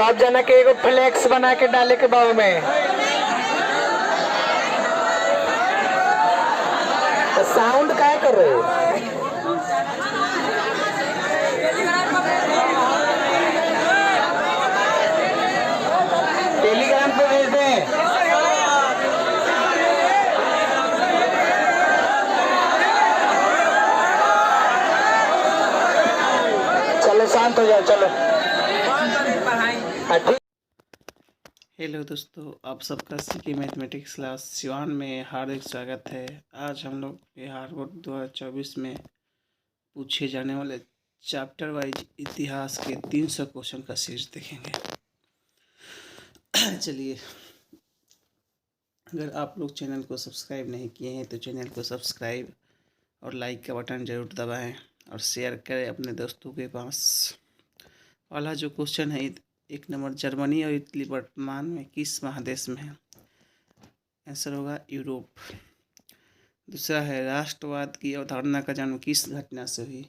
सब जना के एगो फ्लेक्स बना के डाले के बाव में तो साउंड काय कर रहे हो? टेलीग्राम पे भेज दें। चलो शांत हो जाओ, चलो। हेलो दोस्तों, आप सबका सीके मैथमेटिक्स क्लास सिवान में हार्दिक स्वागत है। आज हम लोग बिहार बोर्ड 2024 में पूछे जाने वाले चैप्टर वाइज इतिहास के 300 क्वेश्चन का सीरीज देखेंगे। चलिए, अगर आप लोग चैनल को सब्सक्राइब नहीं किए हैं तो चैनल को सब्सक्राइब और लाइक का बटन ज़रूर दबाएं और शेयर करें अपने दोस्तों के पास। पहला जो क्वेश्चन है, 1 नंबर, जर्मनी और इटली वर्तमान में किस महादेश में है? आंसर होगा यूरोप। दूसरा है, राष्ट्रवाद की अवधारणा का जन्म किस घटना से हुई?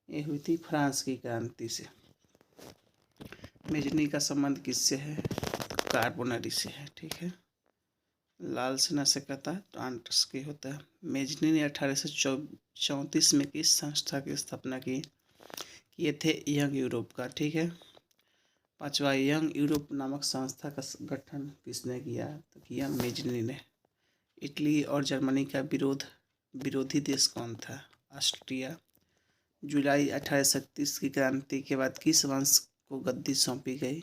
ये हुई थी फ्रांस की क्रांति से। मेजनी का संबंध किससे है? तो कार्बोनरी से है। ठीक है। लाल सेना से कहता है तो आंट्रस्की होता है। मेजनी ने 1834 में किस संस्था की स्थापना की? ये थे यंग यूरोप का। ठीक है। पांचवा, यंग यूरोप नामक संस्था का गठन किसने किया? तो किया मेजनी ने। इटली और जर्मनी का विरोधी देश कौन था? ऑस्ट्रिया। जुलाई 1837 की क्रांति के बाद किस वंश को गद्दी सौंपी गई?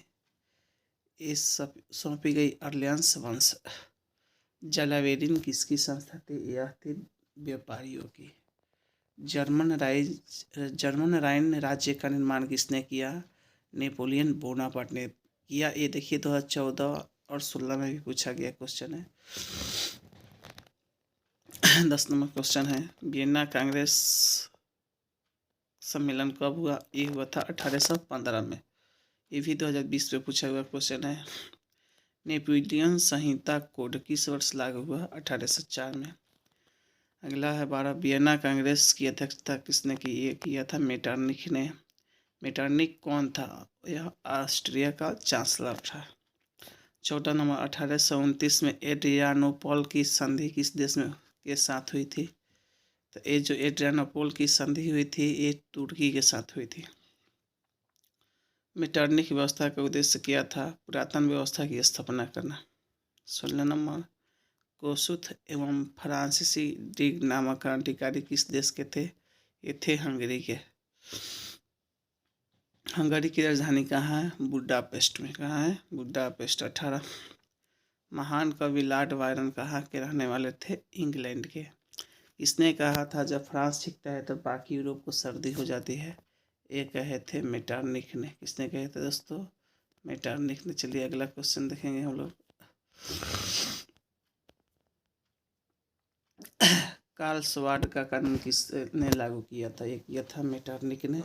सौंपी गई ऑरलियंस वंश। जलावेरिन किसकी संस्था थी? यह थी व्यापारियों की। जर्मन राइन राज्य का निर्माण किसने किया? नेपोलियन बोनापार्ट ने किया। ये देखिए 2014 और 16 में भी पूछा गया क्वेश्चन है। 10 नंबर क्वेश्चन है, वियना कांग्रेस सम्मेलन कब हुआ? ये हुआ था 1815 में। ये भी 2020 में पूछा हुआ क्वेश्चन है। नेपोलियन संहिता कोड किस वर्ष लागू हुआ? 1804 में। अगला है 12, वियना कांग्रेस की अध्यक्षता किसने की? ये किया था मेटरनिख ने। मेटरनिख कौन था? यह ऑस्ट्रिया का चांसलर था। 14 नंबर, 1829 में एड्रियानोपल की संधि किस देश में के साथ हुई थी? तो ये जो एड्रियानोपल की संधि हुई थी ये तुर्की के साथ हुई थी। मेटरनिख व्यवस्था का उद्देश्य क्या था? पुरातन व्यवस्था की स्थापना करना। 16 नंबर, कोसुथ एवं फ्रांसीसी ड्रिग नामक क्रांतिकारी किस देश के थे? ये थे हंगरी के। हंगरी की राजधानी कहाँ है? बुडापेस्ट में। कहाँ है? बुडापेस्ट। 18, महान कवि लॉर्ड बायरन कहाँ के रहने वाले थे? इंग्लैंड के। इसने कहा था जब फ्रांस छिपता है तो बाकी यूरोप को सर्दी हो जाती है? ये कहे थे मेटरनिख ने। किसने कहे थे दोस्तों? मेटरनिख ने। चलिए अगला क्वेश्चन देखेंगे हम लोग। कार्ल स्वार्ड का कानून किसने लागू किया था? ये किया था मेटरनिख ने।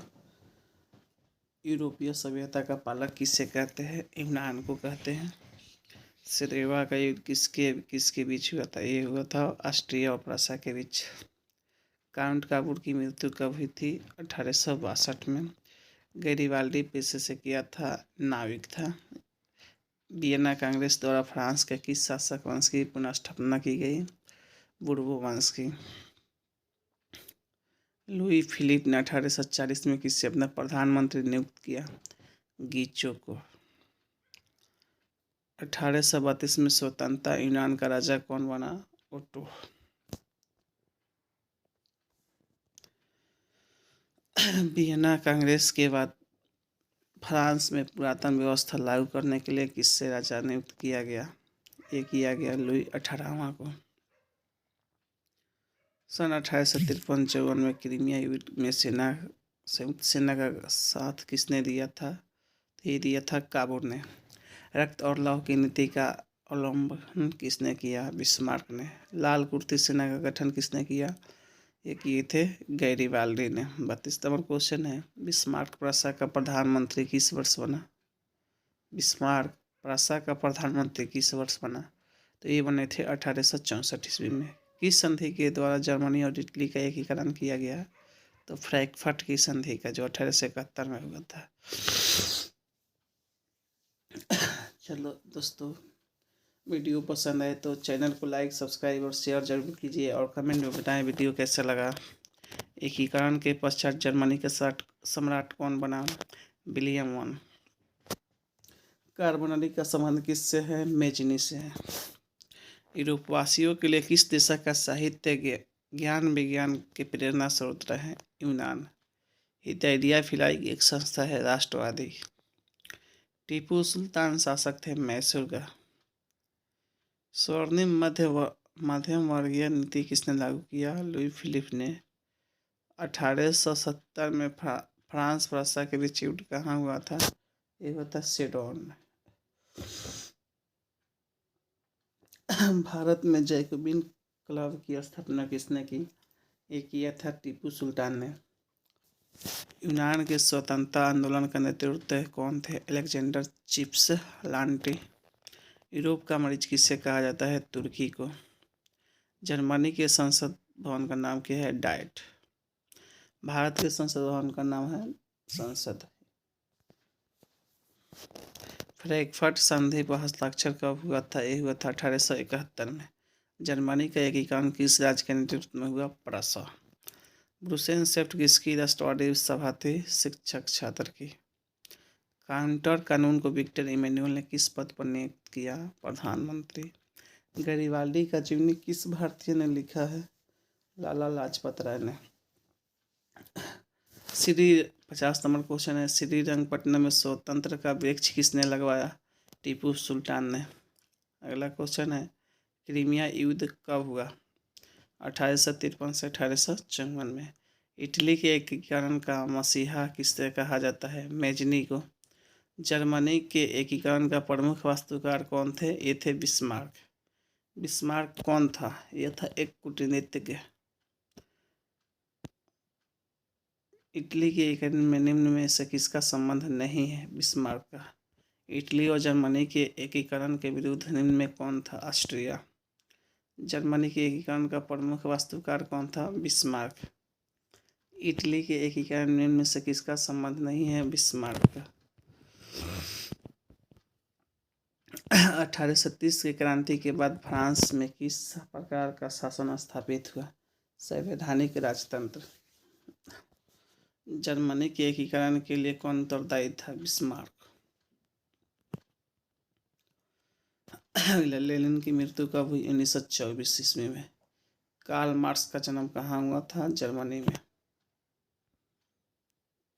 यूरोपीय सभ्यता का पालक किसे कहते हैं? यूनान को कहते हैं। सिरेवा का युद्ध किसके बीच हुआ था? ये हुआ था ऑस्ट्रिया और प्रूसिया के बीच। काउंट काबूर की मृत्यु कब हुई थी? 1862 में। गैरिबाल्डी पेशे से किया था नाविक था। वियना कांग्रेस द्वारा फ्रांस के किस शासक वंश की पुनर्स्थापना की गई? बुर्बो वंश की। लुई फिलिप ने 1840 में किससे अपना प्रधानमंत्री नियुक्त किया? गीचो को। 1832 में स्वतंत्रता यूनान का राजा कौन बना? ओटो। वियना कांग्रेस के बाद फ्रांस में पुरातन व्यवस्था लागू करने के लिए किससे राजा नियुक्त किया गया? ये किया गया लुई 18वां को। सन 1853-54 में क्रीमिया युद्ध में संयुक्त सेना का साथ किसने दिया था? ये दिया था काबूर ने। रक्त और लौह की नीति का अवलंबन किसने किया? बिस्मार्क ने। लाल कुर्ती सेना का गठन किसने किया? ये किए थे गैरिबाल्डी ने। 32 नंबर क्वेश्चन है, बिस्मार्क प्रूसिया का प्रधानमंत्री किस वर्ष बना? बिस्मार्क प्रूसिया का प्रधानमंत्री किस वर्ष बना? तो ये बने थे 1864 ईस्वी में। किस संधि के द्वारा जर्मनी और इटली का एकीकरण किया गया? तो फ्रैंकफर्ट की संधि का, जो 1871 में हुआ था। चलो दोस्तों, वीडियो पसंद आए तो चैनल को लाइक, सब्सक्राइब और शेयर जरूर कीजिए और कमेंट में बताएं वीडियो कैसा लगा। एकीकरण के पश्चात जर्मनी के सम्राट कौन बना? William one. कार्बोनरी का संबंध किससे है? मेजनी से है। यूरोपवासियों के लिए किस दिशा का साहित्य ज्ञान विज्ञान के प्रेरणा स्रोत रहे? यूनान। हितैषिया फिलाई की एक संस्था है राष्ट्रवादी। टीपू सुल्तान शासक थे मैसूर का। स्वर्णिम मध्यम वर्गीय नीति किसने लागू किया? लुई फिलिप ने। 1870 में फ्रांस प्रसा के बीच युद्ध कहाँ हुआ था? ये हुआ था सेडोन में। भारत में जैकोबिन क्लब की स्थापना किसने की? ये किया था टीपू सुल्तान ने। यूनान के स्वतंत्रता आंदोलन का नेतृत्व कौन थे? Alexander chips लांटी। यूरोप का मरीज किसे कहा जाता है? तुर्की को। जर्मनी के संसद भवन का नाम क्या है? डाइट। भारत के संसद भवन का नाम है संसद। फ्रैंकफर्ट संधि पर हस्ताक्षर कब हुआ था? ये हुआ था 1871 में। जर्मनी का एकीकरण किस राज्य के नेतृत्व में हुआ? प्रूसिया। ब्रुसेल्स सेफ्ट किसकी राष्ट्रवादी सभा थी? शिक्षक छात्र की। काउंटर कानून को विक्टर इमैनुअल ने किस पद पर नियुक्त किया? प्रधानमंत्री। गैरिबाल्डी का जीवनी किस भारतीय ने लिखा है? लाला लाजपत राय ने। 50 नंबर क्वेश्चन है, श्रीरंगपट्टनम में स्वतंत्र का वृक्ष किसने लगवाया? टीपू सुल्तान ने। अगला क्वेश्चन है, क्रीमिया युद्ध कब हुआ? 1853 से 1854 में। इटली के एकीकरण का मसीहा किससे कहा जाता है? मेजनी को। जर्मनी के एकीकरण का प्रमुख वास्तुकार कौन थे? ये थे बिस्मार्क। बिस्मार्क कौन था? यह था एक कूटनीतिज्ञ। इटली के एकीकरण में निम्न में से किसका संबंध नहीं है? बिस्मार्क का। इटली और जर्मनी के एकीकरण के विरुद्ध निम्न में कौन था? ऑस्ट्रिया। जर्मनी के एकीकरण का प्रमुख वास्तुकार कौन था? बिस्मार्क। इटली के एकीकरण निम्न में से किसका संबंध नहीं है? बिस्मार्क का। 1830 की क्रांति के बाद फ्रांस में किस प्रकार का शासन स्थापित हुआ? संवैधानिक राजतंत्र। जर्मनी के एकीकरण के लिए कौन उत्तरदायी था? बिस्मार्क। लेनिन की मृत्यु कब हुई? 1924 ईस्वी में। कार्ल मार्क्स का जन्म कहाँ हुआ था? जर्मनी में।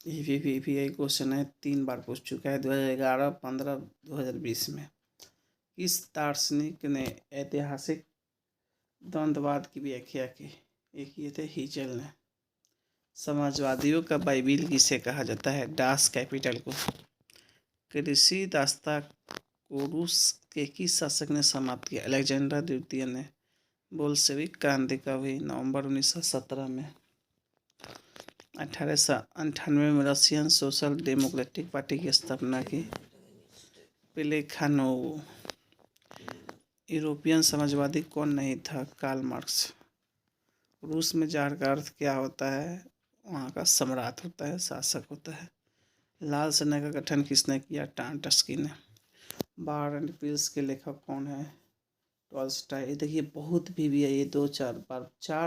यही क्वेश्चन है, 3 बार पूछ चुका है, 2011, 15, 2020 में। किस दार्शनिक ने ऐतिहासिक द्वंद्ववाद की व्याख्या की? एक ये थे हीजल ने। समाजवादियों का बाइबिल किसे कहा जाता है? डास कैपिटल को। कृषि दास्ता को रूस के किस शासक ने समाप्त किया? अलेक्जेंडर द्वितीय ने। बोल्शेविक क्रांति कब हुई? नवंबर 1917 में। 1898 में रशियन सोशल डेमोक्रेटिक पार्टी की स्थापना की प्लेखानोव। यूरोपियन समाजवादी कौन नहीं था? Karl Marx. रूस में जार का अर्थ क्या होता है? वहाँ का सम्राट होता है, शासक होता है। लाल सेना का गठन किसने किया? टास्की ने। वार एंड पीस के लेखक कौन है? टॉल्स्टॉय। देखिए बहुत भी है ये, 4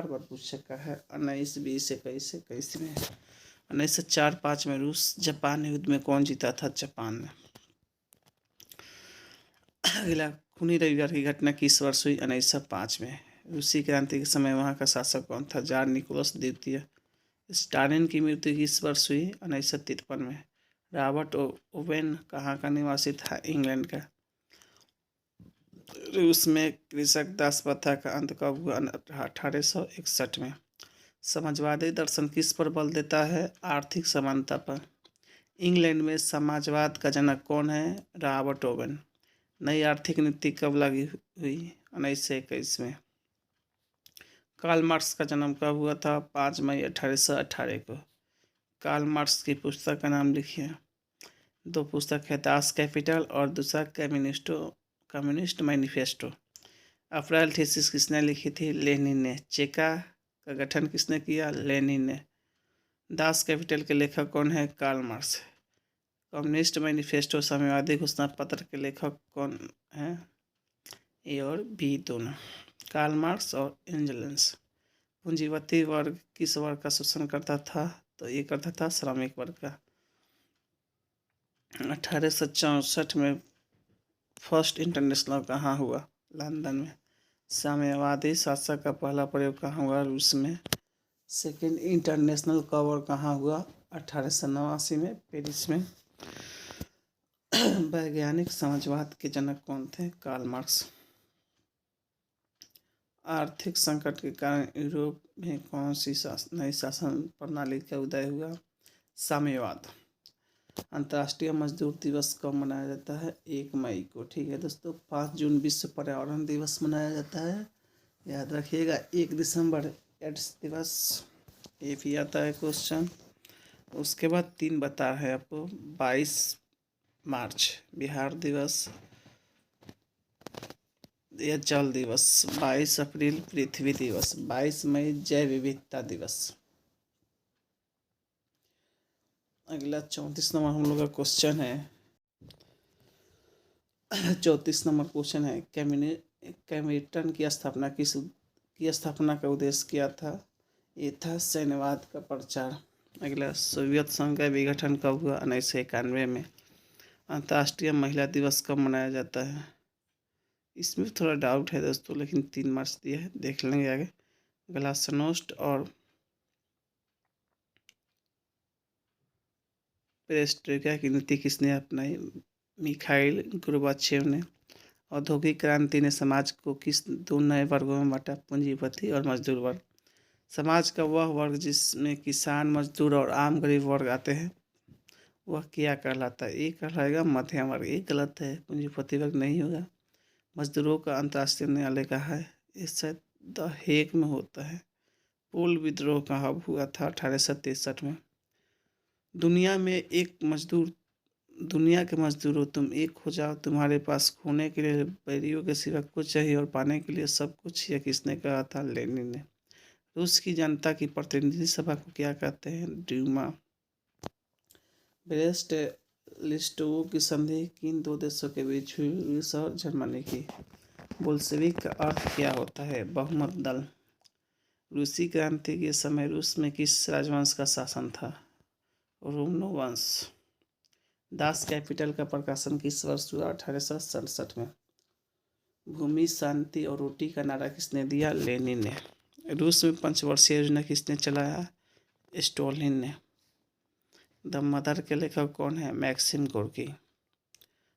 बार पूछ चुका है। 19, 20, 21, 21 में। 1904-05 में रूस जापान युद्ध में कौन जीता था? जापान ने। अगला, खूनी रविवार की घटना किस वर्ष हुई? 1905 में। रूसी क्रांति के समय वहाँ का शासक कौन था? जार निकोलस द्वितीय। स्टालिन की मृत्यु किस वर्ष हुई? 1953 में। रॉबर्ट ओवेन कहाँ का निवासी था? इंग्लैंड का। रूस में कृषक दास प्रथा का अंत कब हुआ? 1861 में। समाजवादी दर्शन किस पर बल देता है? आर्थिक समानता पर। इंग्लैंड में समाजवाद का जनक कौन है? Robert Owen. नई आर्थिक नीति कब लागू हुई? 1921 में। कार्ल मार्क्स का जन्म कब हुआ था? 5 मई 1818 को। कार्ल मार्क्स की पुस्तक का नाम लिखिए। 2 पुस्तक है, दास कैपिटल और दूसरा कम्युनिस्ट मैनिफेस्टो। अप्रैल थीसिस किसने लिखी थी? लेनिन ने। चेका का गठन किसने किया? लेनिन ने। दास कैपिटल के लेखक कौन है? Karl Marx. कम्युनिस्ट मैनिफेस्टो साम्यवादी घोषणा पत्र के लेखक कौन हैं? ए और बी दोनों, कार्ल मार्क्स और एंजल्स। पूंजीपति वर्ग किस वर्ग का शोषण करता था? तो ये करता था श्रमिक वर्ग का। 1864 में फर्स्ट इंटरनेशनल कहाँ हुआ? लंदन में। साम्यवादी शासक का पहला प्रयोग कहाँ हुआ? रूस में। सेकेंड इंटरनेशनल कब और कहाँ हुआ? 1889 में पेरिस में। वैज्ञानिक समाजवाद के जनक कौन थे? Karl Marx. आर्थिक संकट के कारण यूरोप में कौन सी नई शासन प्रणाली का उदय हुआ? साम्यवाद। अंतर्राष्ट्रीय मजदूर दिवस कब मनाया जाता है? 1 मई को। ठीक है दोस्तों। 5 जून विश्व पर्यावरण दिवस मनाया जाता है, याद रखिएगा। 1 दिसंबर एड्स दिवस, ये भी आता है क्वेश्चन। उसके बाद 3 बता है आपको। 22 मार्च बिहार दिवस या जल दिवस, 22 अप्रैल पृथ्वी दिवस, 22 मई जैव विविधता दिवस। अगला 34 नंबर हम लोग का क्वेश्चन है। 34 नंबर क्वेश्चन है, कैमिटन की स्थापना का उद्देश्य क्या था? ये था सैन्यवाद का प्रचार। अगला, सोवियत संघ का विघटन कब हुआ? 1991 में। अंतर्राष्ट्रीय महिला दिवस कब मनाया जाता है? इसमें थोड़ा डाउट है दोस्तों, लेकिन 3 मार्च दिया है, देख लेंगे आगे। ग्लासनोस्ट और पेरेस्ट्रोइका की नीति किसने अपनाई? मिखाइल गोर्बाचेव ने। औद्योगिक क्रांति ने समाज को किस 2 नए वर्गों में बांटा? पूंजीपति और मजदूर वर्ग। समाज का वह वर्ग जिसमें किसान, मजदूर और आम गरीब वर्ग आते हैं, वह क्या कहलाता है? ये कहलाएगा मध्यम वर्ग। ये गलत है, पूंजीपति वर्ग नहीं होगा। मजदूरों का अंतर्राष्ट्रीय न्यायालय कहाँ है? ये शायद द हेग में होता है। पोल विद्रोह कहाँ हुआ था? 1863 में। दुनिया के मजदूरों, तुम एक हो जाओ, तुम्हारे पास खोने के लिए बैरियों के सिवा कुछ चाहिए और पाने के लिए सब कुछ। यह किसने कहा था? लेनिन ने। रूस की जनता की प्रतिनिधि सभा को क्या कहते हैं? ड्यूमा। ब्रेस्ट लिस्टोव की संधि किन 2 देशों के बीच हुई? रूस और जर्मनी की। बोल्शेविक का अर्थ क्या होता है? बहुमत दल। रूसी क्रांति के समय रूस में किस राजवंश का शासन था? रोमनो वंश। दास कैपिटल का प्रकाशन किस वर्ष हुआ? 1867 में। भूमि, शांति और रोटी का नारा किसने दिया? लेनिन ने। रूस में पंचवर्षीय योजना किसने चलाया? स्टोलिन ने। द मदर के लेखक कौन है? Maxim Gorky.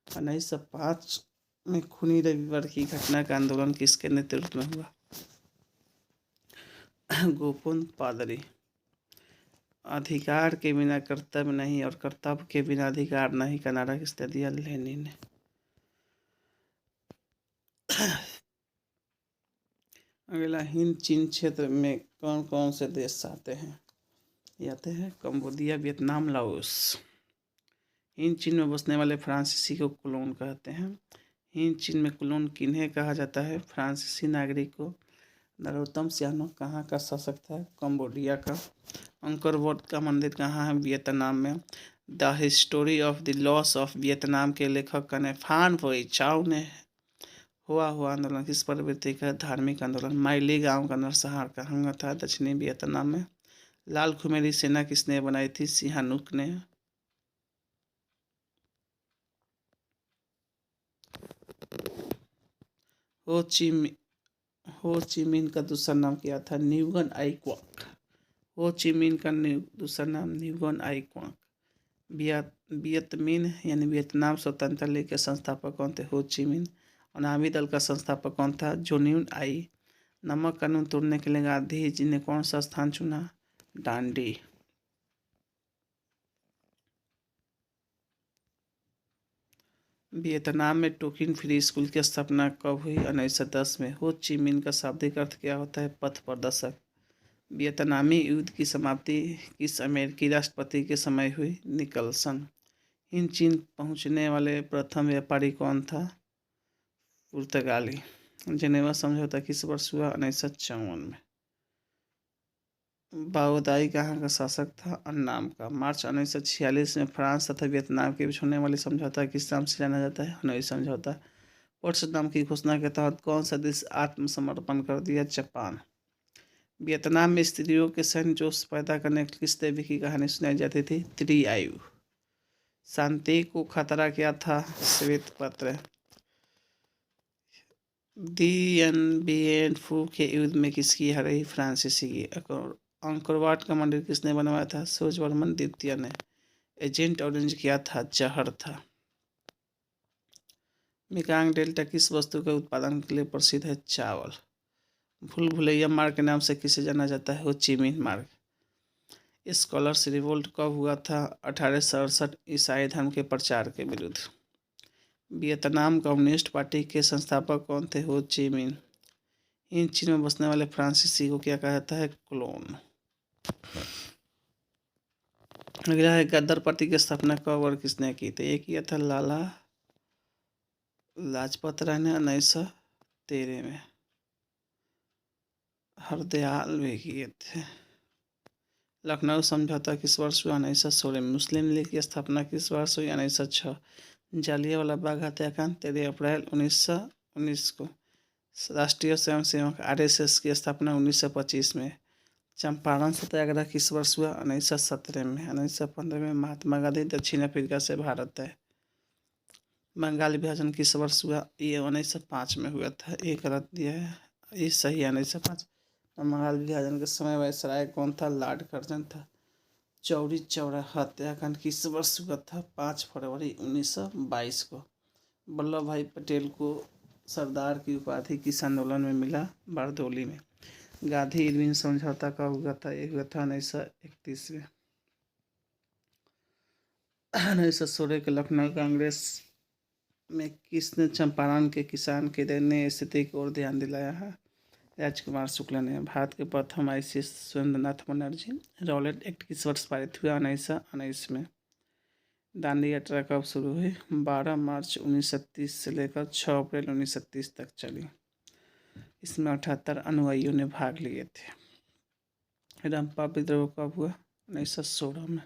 1905 में खूनी रविवार की घटना का आंदोलन किसके नेतृत्व में हुआ? गोपन पादरी। अधिकार के बिना कर्तव्य नहीं और कर्तव्य के बिना अधिकार नहीं का नारा किसने दिया? लेनिन ने। अगला, हिंद चीन क्षेत्र में कौन कौन से देश आते हैं? ये आते हैं कंबोडिया, वियतनाम, लाओस। हिंद चीन में बसने वाले फ्रांसीसी को कोलोन कहते हैं। हिंद चीन में कोलोन किन्हें कहा जाता है? फ्रांसीसी नागरिक को। नरोत्तम सियानोक कहाँ का शासक था? कंबोडिया का। अंकोर वॉट का मंदिर कहाँ है? वियतनाम में। The history of the loss of Vietnam के लेखक कौन है? फान फोई चाओ ने। हुआ आंदोलन किस प्रवृत्ति का? धार्मिक आंदोलन। माइली गांव का नरसंहार कहाँ हुआ था? दक्षिणी वियतनाम में। लाल खुमेरी सेना किसने बनाई थी? सिहानुक ने। हो ची मिन का दूसरा नाम क्या था? न्यूगन आई क्वाक। हो ची मिन का दूसरा नाम न्यूगन आई क्वाक। वियतमिन यानी वियतनाम स्वतंत्रता लीग के संस्थापक कौन थे? हो ची मिन। अनामी दल का संस्थापक कौन था? जोन्यून आई। नमक कानून तोड़ने के लिए गांधी जी ने कौन सा स्थान चुना? डांडी। वियतनाम में टोकिन फ्री स्कूल की स्थापना कब हुई? 1910 में। हो ची मिन का शाब्दिक अर्थ क्या होता है? पथ प्रदर्शक। वियतनामी युद्ध की समाप्ति किस अमेरिकी राष्ट्रपति के समय हुई? निकलसन। हिंद चीन पहुंचने वाले प्रथम व्यापारी कौन था? पुर्तगाली। जेनेवा समझौता किस वर्ष हुआ? 1954 में। बाओदाई कहाँ का शासक था? अन्नाम का। मार्च 1946 में फ्रांस तथा वियतनाम के बीच होने वाले समझौता किस नाम से जाना जाता है? हनोई समझौता। पोट्सडाम की घोषणा के तहत कौन सा देश आत्मसमर्पण कर दिया? जापान। वियतनाम में स्त्रियों के सैन्य जोश पैदा करने किस देवी की कहानी सुनाई जाती थी? त्रिआयु। शांति को खतरा क्या था? श्वेत पत्र। दियन बियन फू के युद्ध में किसकी हार फ्रांसीसी की? अंकोरवाट का मंदिर किसने बनवाया था? सूर्यवर्मन द्वितीय ने। एजेंट ऑरेंज क्या था? जहर था। मेकांग डेल्टा किस वस्तु के उत्पादन के लिए प्रसिद्ध है? चावल। भूल भुलैया मार्ग के नाम से किसे जाना जाता है? हो ची मिन्ह मार्ग। स्कॉलर्स रिवोल्ट कब हुआ था? 1868 ईसाई धर्म के प्रचार के विरुद्ध। वियतनाम कम्युनिस्ट पार्टी के संस्थापक कौन थे? हो ची मिन्ह। इन चीन में बसने वाले फ्रांसीसी को क्या कहा जाता है? क्लोन। अगला है गदर पार्टी की स्थापना कब और किसने की? तो ये किया था लाला लाजपत राय ने 1913 में। हरदयाल भी किए थे। लखनऊ समझौता किस वर्ष हुआ? 1916 में। मुस्लिम लीग की स्थापना किस वर्ष हुई? 1906। जालियांवाला बाग हत्याकांड 13 अप्रैल 1919 को। राष्ट्रीय स्वयंसेवक आरएसएस की स्थापना 1925 में। चंपारण सत्याग्रह किस वर्ष हुआ? 1917 में। 1915 में महात्मा गांधी दक्षिण अफ्रीका से भारत आए। बंगाल विभाजन किस वर्ष हुआ? ये 1905 में हुआ था। एक गलत दिया है, ये सही है 1905। बंगाल विभाजन के समय वायसराय कौन था? लॉर्ड कर्जन था। चौरी चौरा हत्याकांड किस वर्ष हुआ था? 5 फरवरी 1922 को। वल्लभ भाई पटेल को सरदार की उपाधि किस आंदोलन में मिला? बारदोली में। गांधी इरविन समझौता कब हुआ था? ये हुआ था 1931 में। 1916 के लखनऊ कांग्रेस में किसने चंपारण के किसान के दयनीय स्थिति की ओर ध्यान दिलाया है? राजकुमार शुक्ला ने। भारत के प्रथम ICS Surendranath Banerjee. Rowlatt act किस वर्ष पारित हुआ? 1919 में। दांडी यात्रा कब शुरू हुई? 12 मार्च 1930 से लेकर 6 अप्रैल 1930 तक चली। इसमें 78 अनुयायियों ने भाग लिए थे। रंपा विद्रोह कब हुआ? 1916 में।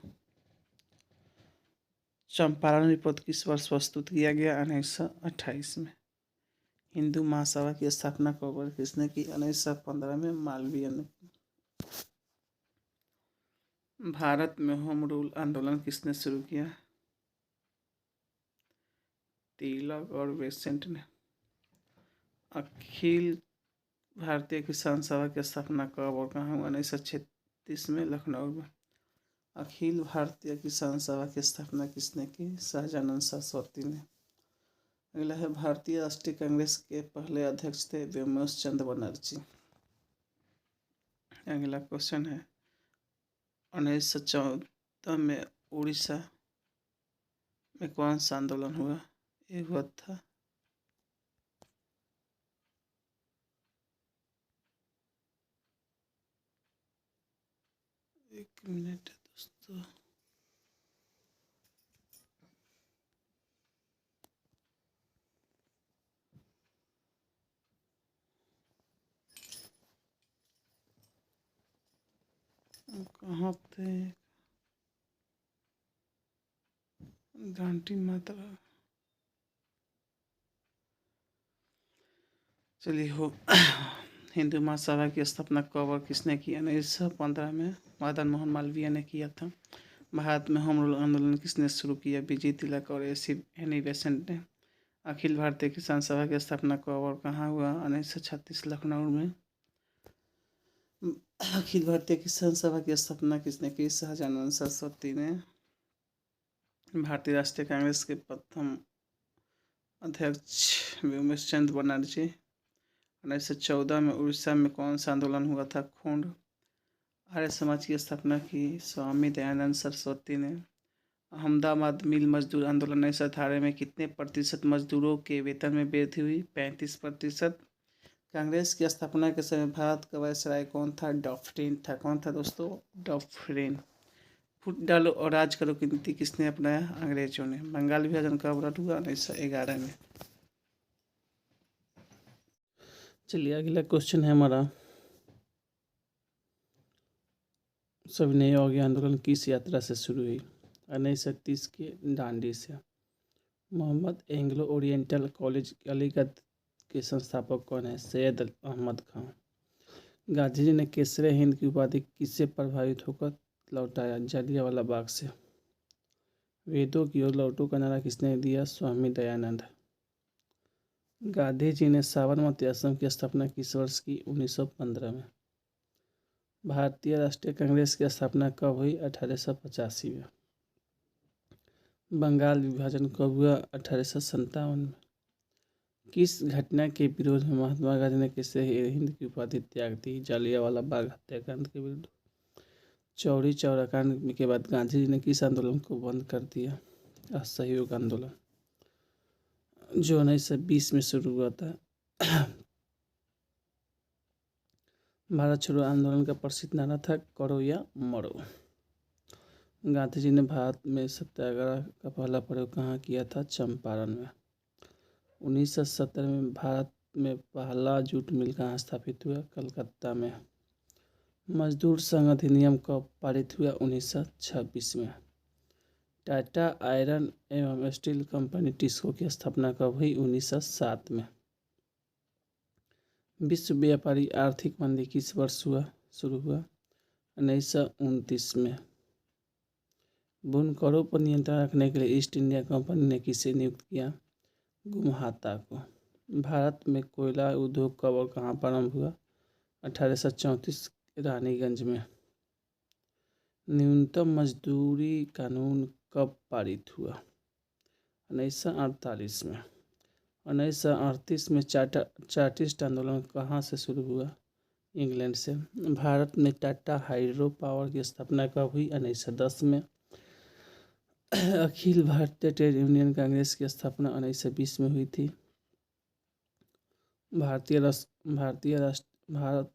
चंपारण रिपोर्ट किस वर्ष प्रस्तुत किया गया? 1928 में। हिंदू महासभा की स्थापना कब और किसने की? 1915 में मालवीय ने। भारत में होम रूल आंदोलन किसने शुरू किया? तिलक और बेसेंट ने। अखिल भारतीय किसान सभा की स्थापना कब और कहाँ हुआ? 1936 में लखनऊ में। अखिल भारतीय किसान सभा की स्थापना किसने की? सहजानंद सरस्वती ने। अगला है भारतीय राष्ट्रीय कांग्रेस के पहले अध्यक्ष थे व्योमेश चंद्र बनर्जी। अगला क्वेश्चन है 1914 में उड़ीसा में कौन सा आंदोलन हुआ? ये हुआ था एक मिनट दोस्तों, कहाँ थे? गांधी मात्रा। चलिए हो हिंदू महासभा की स्थापना कब और किसने की? 1915 में मदन मोहन मालवीय ने किया था। भारत में होम रूल आंदोलन किसने शुरू किया? बीजी तिलक और एनी बेसेंट ने। अखिल भारतीय किसान सभा की स्थापना कब और कहाँ हुआ? 1936 लखनऊ में। अखिल भारतीय किसान सभा की स्थापना किसने की? सहजानंद सरस्वती ने। भारतीय राष्ट्रीय कांग्रेस के प्रथम अध्यक्ष व्योमेश चंद्र बनर्जी। 1914 में उड़ीसा में कौन सा आंदोलन हुआ था? खूंड। आर्य समाज की स्थापना की स्वामी दयानंद सरस्वती ने। अहमदाबाद मिल मजदूर आंदोलन 1918 में कितने प्रतिशत मजदूरों के वेतन में वृद्धि हुई? 35%। कांग्रेस की स्थापना के समय भारत का वायसराय कौन था? डॉफ्रिन था। कौन था दोस्तों? डॉफ्रिन। फुट डालो और राज करो की नीति किसने अपनाया? अंग्रेजों ने। बंगाल विभाजन कब रद्द हुआ? 1911 में। चलिए अगला क्वेश्चन है हमारा सविनय अवज्ञा आंदोलन किस यात्रा से शुरू हुई? 1930 के दांडी से। Mohammad Anglo Oriental College Aligarh के संस्थापक कौन है? सैयद अहमद खान। गांधी जी ने केसरे हिंद की उपाधि किससे प्रभावित होकर लौटाया? जलियांवाला बाग से। वेदों की ओर लौटो का नारा किसने दिया? स्वामी दयानंद। गांधी जी ने साबरमती आश्रम की स्थापना किस वर्ष की? 1915 में। भारतीय राष्ट्रीय कांग्रेस की स्थापना कब हुई? 1885 में। बंगाल विभाजन कब हुआ? 1857 में। किस घटना के विरोध में महात्मा गांधी ने केसरे हिंद की उपाधि त्याग दी? जलियांवाला बाग हत्याकांड के विरुद्ध। चौरी चौरा कांड के बाद गांधी जी ने किस आंदोलन को बंद कर दिया? असहयोग आंदोलन, जो 1920 में शुरू हुआ था। भारत छोड़ो आंदोलन का प्रसिद्ध नारा था करो या मरो। गांधी जी ने भारत में सत्याग्रह का पहला प्रयोग कहाँ किया था? चंपारण में। 1970 में भारत में पहला जूट मिल कहाँ स्थापित हुआ? कलकत्ता में। मजदूर संघ अधिनियम कब पारित हुआ? 1926 में। टाटा आयरन एवं स्टील कंपनी टिस्को की स्थापना कब हुई? 1907 में। विश्व व्यापारी आर्थिक मंदी किस वर्ष शुरू हुआ? 1929 में। बुनकरों पर नियंत्रण रखने के लिए ईस्ट इंडिया कंपनी ने किसे नियुक्त किया? गुमहाता को। भारत में कोयला उद्योग कब और कहाँ प्रारंभ हुआ? 1834 रानीगंज में। न्यूनतम मजदूरी कानून कब पारित हुआ? 1948 में। 1938 में चार्टिस्ट आंदोलन कहाँ से शुरू हुआ? इंग्लैंड से। भारत में टाटा हाइड्रो पावर की स्थापना कब हुई? 1910 में। अखिल भारतीय ट्रेड यूनियन कांग्रेस की स्थापना 1920 में हुई थी। भारत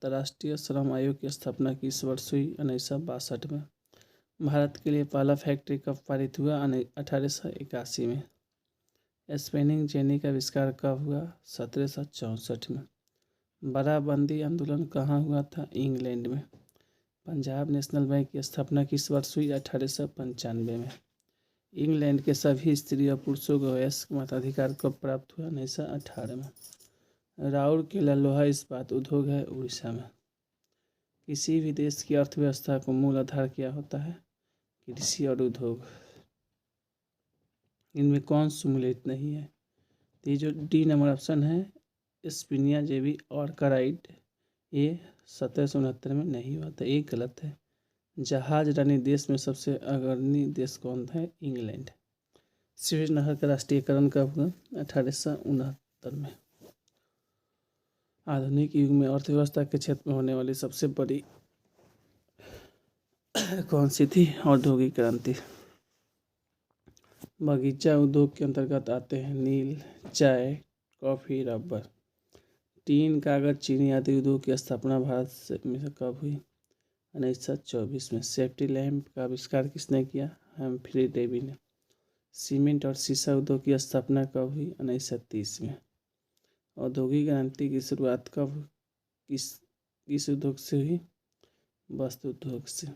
राष्ट्रीय श्रम आयोग की स्थापना किस वर्ष हुई? 1962 में। भारत के लिए पहला फैक्ट्री कब पारित हुआ? 1881 में। स्पेनिंग जेनी का आविष्कार कब हुआ? 1764 में। बराबंदी आंदोलन कहाँ हुआ था? इंग्लैंड में। पंजाब नेशनल बैंक की स्थापना किस वर्ष हुई? 1895 में। इंग्लैंड के सभी स्त्री और पुरुषों को वयस्क मताधिकार कब प्राप्त हुआ? 1918 में। राउरकेला लोहा इस्पात उद्योग है उड़ीसा में। किसी भी देश की अर्थव्यवस्था को मूल आधार क्या होता है? कृषि और उद्योग। इनमें कौन सम्मिलित नहीं है? तो ये जो डी नंबर ऑप्शन है स्पिनिया जेबी और कराइड, ये 1769 में नहीं हुआ था, ये गलत है। जहाज रानी देश में सबसे अग्रणी देश कौन है? इंग्लैंड। स्वेज नहर का राष्ट्रीयकरण कब हुआ? 1869 में। आधुनिक युग में अर्थव्यवस्था के क्षेत्र में होने वाली सबसे बड़ी कौन सी थी? औद्योगिक क्रांति। बगीचा उद्योग के अंतर्गत आते हैं नील, चाय, कॉफी, रबर। टीन, कागज, चीनी आदि उद्योग की स्थापना भारत में कब हुई? 1924 में। सेफ्टी लैंप का आविष्कार किसने किया? हम्फ्री डेवी ने। सीमेंट और शीशा उद्योग की स्थापना कब हुई? 1930 में। औद्योगिक क्रांति की शुरुआत कब किस उद्योग से हुई? वस्त्र उद्योग से।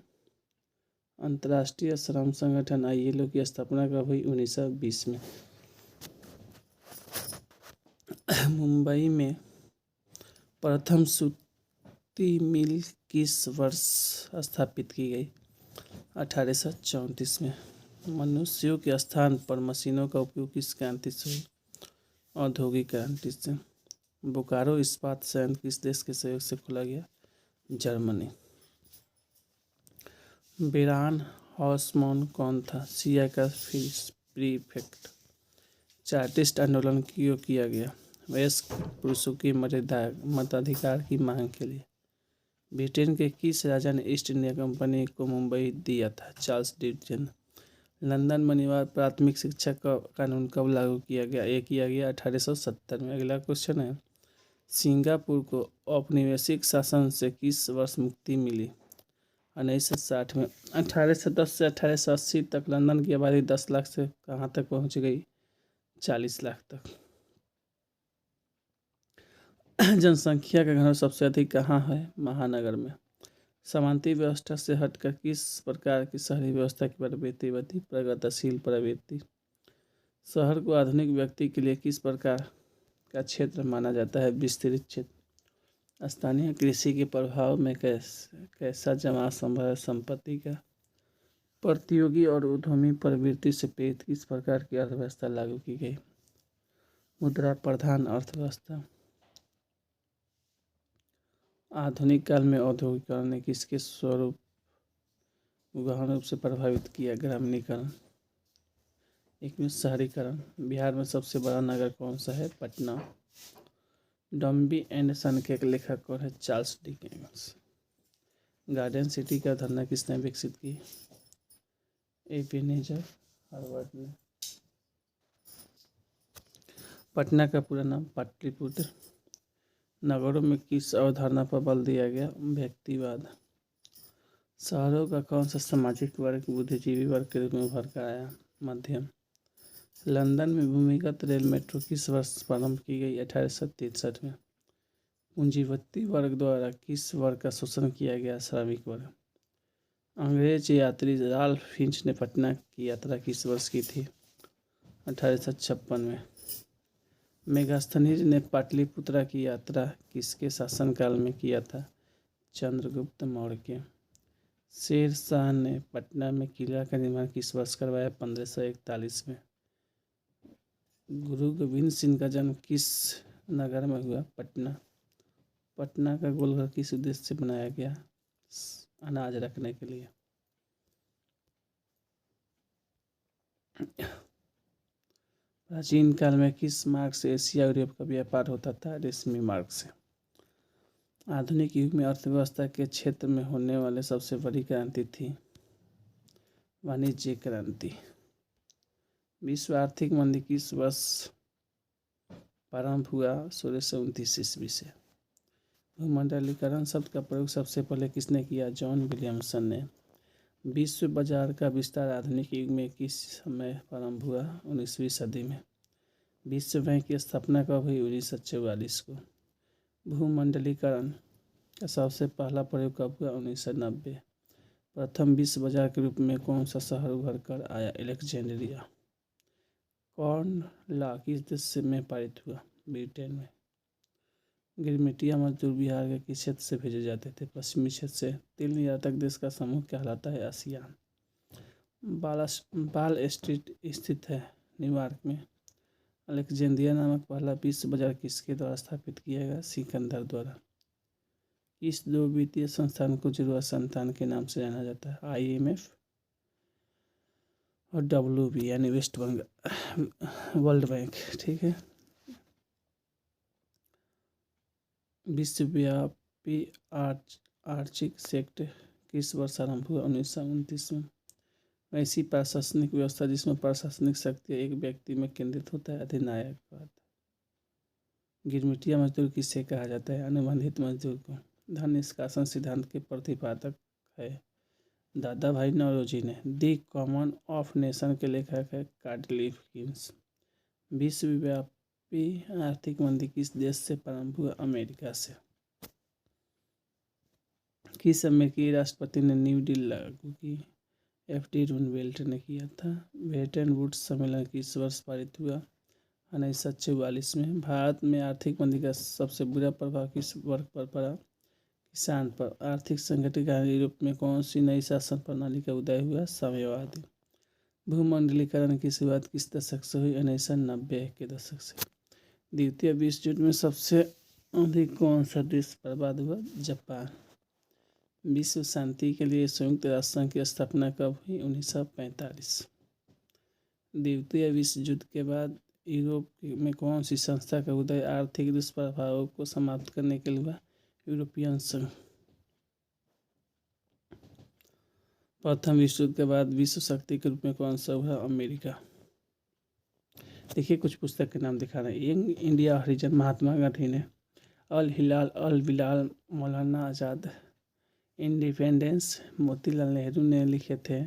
अंतर्राष्ट्रीय श्रम संगठन ILO की स्थापना कब हुई? 1920 में। मुंबई में प्रथम सूती मिल किस वर्ष स्थापित की गई? 1834 में। मनुष्यों के स्थान पर मशीनों का उपयोग किस क्रांति से हुई? औद्योगिक क्रांति से। बोकारो इस्पात संयंत्र किस देश के सहयोग से खोला गया? जर्मनी। बेरान हॉसमैन कौन था? CIA का प्रीफेक्ट। चार्टिस्ट आंदोलन क्यों किया गया? वयस्क पुरुषों की मताधिकार की मांग के लिए। ब्रिटेन के किस राजा ने ईस्ट इंडिया कंपनी को मुंबई दिया था? Charles division. लंदन में अनिवार्य प्राथमिक शिक्षा का कानून कब लागू किया गया? ये किया गया 1870 में। अगला क्वेश्चन है, सिंगापुर को औपनिवेशिक शासन से किस वर्ष मुक्ति मिली? 1960 में। 1810 से 1880 तक लंदन की आबादी 10 लाख से कहाँ तक पहुँच गई? 40 लाख तक। जनसंख्या का घनत्व सबसे अधिक कहाँ है? महानगर में। सामंती व्यवस्था से हटकर किस प्रकार की शहरी व्यवस्था की प्रवृत्ति बनी? प्रगतिशील प्रवृत्ति। शहर को आधुनिक व्यक्ति के लिए किस प्रकार का क्षेत्र माना जाता है? विस्तृत क्षेत्र। स्थानीय कृषि के प्रभाव में कैसा जमा संभव है? संपत्ति का। प्रतियोगी और उद्यमी प्रवृत्ति से प्रेरित किस प्रकार की अर्थव्यवस्था लागू की गई? मुद्रा प्रधान अर्थव्यवस्था। आधुनिक काल में औद्योगिकरण ने किसके स्वरूप गहन रूप से प्रभावित किया? ग्रामीणीकरण। एक में शहरीकरण। बिहार में सबसे बड़ा नगर कौन सा है? पटना। डम्बी एंड सन के लेखक कौन है? Charles Dickens. गार्डन सिटी का अवधारणा किसने विकसित की? एबेनेजर हार्वर्ड ने। पटना का पूरा नाम पाटलिपुत्र। नगरों में किस अवधारणा पर बल दिया गया? व्यक्तिवाद। शहरों का कौन सा सामाजिक वर्ग बुद्धिजीवी वर्ग के रूप में उभर कर आया? मध्यम। लंदन में भूमिगत रेल मेट्रो किस वर्ष प्रारंभ की गई? 1863 में। पूंजीपति वर्ग द्वारा किस वर्ग का शोषण किया गया? श्रमिक वर्ग। अंग्रेज यात्री राल्फ फिंच ने पटना की यात्रा किस वर्ष की थी? 1856 में। मेगास्थनीज ने पाटलिपुत्रा की यात्रा किसके शासनकाल में किया था? चंद्रगुप्त मौर्य के। शेर शाह ने पटना में किला का निर्माण किस वर्ष करवाया? 1541 में। गुरु गोविंद सिंह का जन्म किस नगर में हुआ? पटना। पटना का गोलघर किस उद्देश्य से बनाया गया? अनाज रखने के लिए। प्राचीन काल में किस मार्ग से एशिया यूरोप का व्यापार होता था? रेशमी मार्ग से। आधुनिक युग में अर्थव्यवस्था के क्षेत्र में होने वाले सबसे बड़ी क्रांति थी वाणिज्य क्रांति। विश्व आर्थिक मंदी किस वर्ष प्रारंभ हुआ? 1629 ईस्वी से। भूमंडलीकरण शब्द का प्रयोग सबसे पहले किसने किया? जॉन विलियमसन ने। विश्व बाजार का विस्तार आधुनिक युग में किस समय प्रारंभ हुआ? 19वीं सदी में। विश्व बैंक की स्थापना कब हुई? 1944 को। भूमंडलीकरण का सबसे पहला प्रयोग कब हुआ? 1990। प्रथम विश्व बाजार के रूप में कौन सा शहर उभर कर आया? अलेक्जेंड्रिया। कॉर्न लॉ किस देश में पारित हुआ? ब्रिटेन में। गिरमिटिया मजदूर बिहार के किस क्षेत्र से भेजे जाते थे? पश्चिमी क्षेत्र से। तेल निर्यातक देश का समूह कहलाता है आसियान। बाल स्ट्रीट स्थित है न्यूयॉर्क में। अलेक्जेंड्रिया नामक पहला विश्व बाजार किसके द्वारा स्थापित किया गया? सिकंदर द्वारा। इस दो वित्तीय संस्थान को जुड़वा संस्थान के नाम से जाना जाता है? IMF और WB यानी वेस्ट बंगाल वर्ल्ड बैंक। ठीक है। विश्वव्यापी आर्थिक सेक्टर किस वर्ष आरंभ हुआ? 1929 में। ऐसी प्रशासनिक व्यवस्था जिसमें प्रशासनिक शक्ति एक व्यक्ति में केंद्रित होता है? अधिनायकवाद। गिरमिटिया मजदूर किसे कहा जाता है? अनुबंधित मजदूर को। धन निष्कासन सिद्धांत के प्रतिपादक है? दादा भाई नौरोजी ने। दी कॉमन ऑफ नेशन के लेखक है? कार्डलिफ किन्स। विश्वव्यापी आर्थिक मंदी किस देश से प्रारंभ हुआ? अमेरिका से। किस अमेरिकी राष्ट्रपति ने न्यू डील लागू की? FD रूजवेल्ट ने किया था। ब्रेटन वुड्स सम्मेलन किस वर्ष पारित हुआ? 1944 में। भारत में आर्थिक मंदी का सबसे बुरा प्रभाव किस वर्ग पर पड़ा? किसान पर। आर्थिक संकट के कारण यूरोप में कौन सी नई शासन प्रणाली का उदय हुआ? साम्यवादी। भूमंडलीकरण की शुरुआत किस दशक से हुई? 1990 के दशक से। द्वितीय विश्व युद्ध में सबसे अधिक कौन सा देश बर्बाद हुआ? जापान। विश्व शांति के लिए संयुक्त राष्ट्र संघ की स्थापना कब हुई? 1945। द्वितीय विश्व युद्ध के बाद यूरोप में कौन सी संस्था का उदय आर्थिक दुष्प्रभावों को समाप्त करने के लिए हुआ? यूरोपियन संघ। प्रथम विश्व युद्ध के बाद विश्व शक्ति के रूप में कौन सा उभरा? अमेरिका। देखिए कुछ पुस्तक के नाम दिखा रहे हैं। यंग इंडिया हरिजन महात्मा गांधी ने। अल हिलाल अल बिलाल मौलाना आज़ाद। इंडिपेंडेंस मोतीलाल नेहरू ने लिखे थे।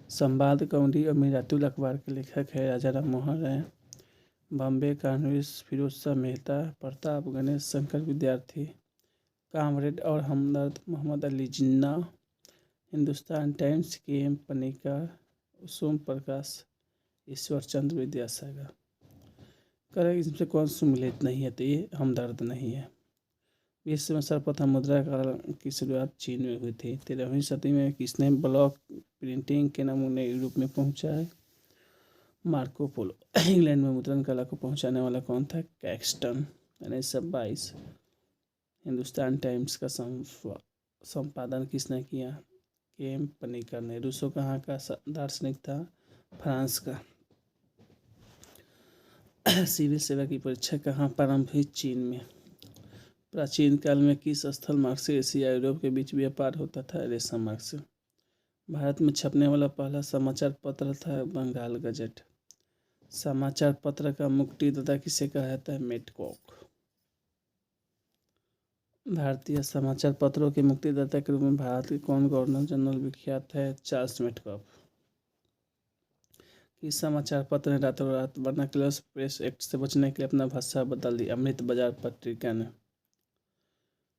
संवाद कौंडी अमीरातुल अखबार के लेखक है राजा राम मोहन राय। बॉम्बे कांग्रेस फिरोज शाह मेहता। प्रताप गणेश शंकर विद्यार्थी। कामरेड और हमदर्द मोहम्मद अली जिन्ना, हिंदुस्तान टाइम्स के.एम. पनिकर, सोम प्रकाश, ईश्वर चंद्र विद्यासागर। करें इसमें कौन सम्मिलित नहीं है, तो ये हमदर्द नहीं है। विश्व में सर्वप्रथम मुद्रा कला की शुरुआत चीन में हुई थी। 13वीं सदी में किसने ब्लॉक प्रिंटिंग के नमूने यूरोप में पहुंचाए? Marco Polo. इंग्लैंड में मुद्रण कला को पहुंचाने वाला कौन था? कैक्सटन। 1922। हिंदुस्तान टाइम्स का संपादन किसने किया? के.एम. पनिकर ने। रूसो कहाँ का दार्शनिक था? फ्रांस का। सिविल सेवा की परीक्षा कहाँ प्रारंभ हुई? चीन में। प्राचीन काल में किस स्थल मार्ग से एशिया यूरोप के बीच व्यापार होता था? रेशम मार्ग से। भारत में छपने वाला पहला समाचार पत्र था बंगाल गजट। समाचार पत्र का मुक्तिदाता किसे कहा जाता है? मेटकॉक। भारतीय समाचार पत्रों के मुक्तिदाता के रूप में भारत के कौन गवर्नर जनरल विख्यात है? चार्ल्स मेटकॉक। किस समाचार पत्र ने रातों रात वर्नाक्युलर प्रेस एक्ट से बचने के लिए अपना भाषा बदल दी? अमृत बाजार पत्रिका ने।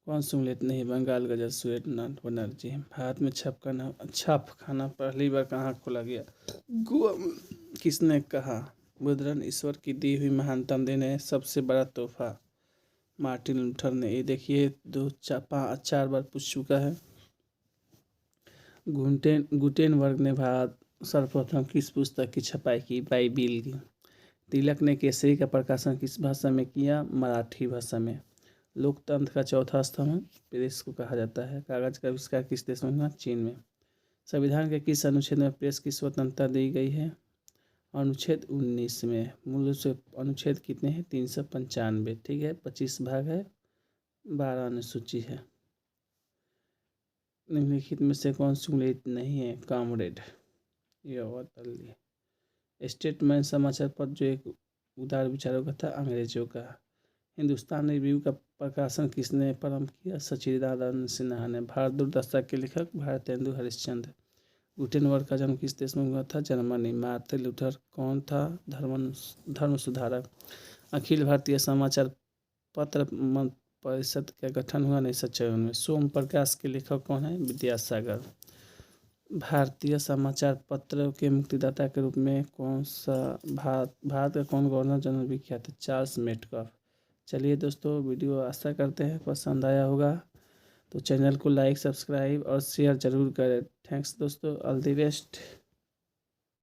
कौन सम्मिलित नहीं? बंगाल गजट सूर्यनाथ बनर्जी। भारत में छापखाना पहली बार कहाँ खोला गया? गोवा में। किसने कहा? मुद्रण ईश्वर की दी हुई महानतम देन है, सबसे बड़ा तोहफा? मार्टिन लूथर ने। ये देखिए 4 बार पूछ चुका है। गुटेनबर्ग ने भारत सर्वप्रथम किस पुस्तक की छपाई की? बाइबिल की। तिलक ने केसरी का प्रकाशन किस भाषा में किया? मराठी भाषा में। लोकतंत्र का चौथा स्तंभ प्रेस को कहा जाता है। कागज का आविष्कार किस देश में हुआ? चीन में। संविधान के किस अनुच्छेद में प्रेस की स्वतंत्रता दी गई है? अनुच्छेद 19 में। मूल रूप से अनुच्छेद कितने हैं? 395। ठीक है, 25 भाग है, 12 अनुसूची है। निम्नलिखित में से कौन सम्मिलित नहीं है? कामरेड। यह बता दिए। स्टेटमैन समाचार पत्र जो एक उदार विचारों का था, अंग्रेजों का। हिंदुस्तान रिव्यू का प्रकाशन किसने प्रारंभ किया? सच्चिदानंद सिन्हा ने। भारत दुर्दशा के लेखक भारतेंदु हरिश्चंद्र। गुटेनबर्ग का जन्म किस देश में हुआ था? जर्मनी। मार्टिन लूथर कौन था? धर्म सुधारक। अखिल भारतीय समाचार पत्र परिषद का गठन हुआ 1954 में। सोम प्रकाश के लेखक कौन है? विद्यासागर। भारतीय समाचार पत्र के मुक्तिदाता के रूप में कौन सा भारत का कौन गवर्नर जनरल विख्यात है? चार्ल्स मेटकॉक। चलिए दोस्तों, वीडियो आशा करते हैं पसंद आया होगा, तो चैनल को लाइक, सब्सक्राइब और शेयर ज़रूर करें। थैंक्स दोस्तों, ऑल द बेस्ट।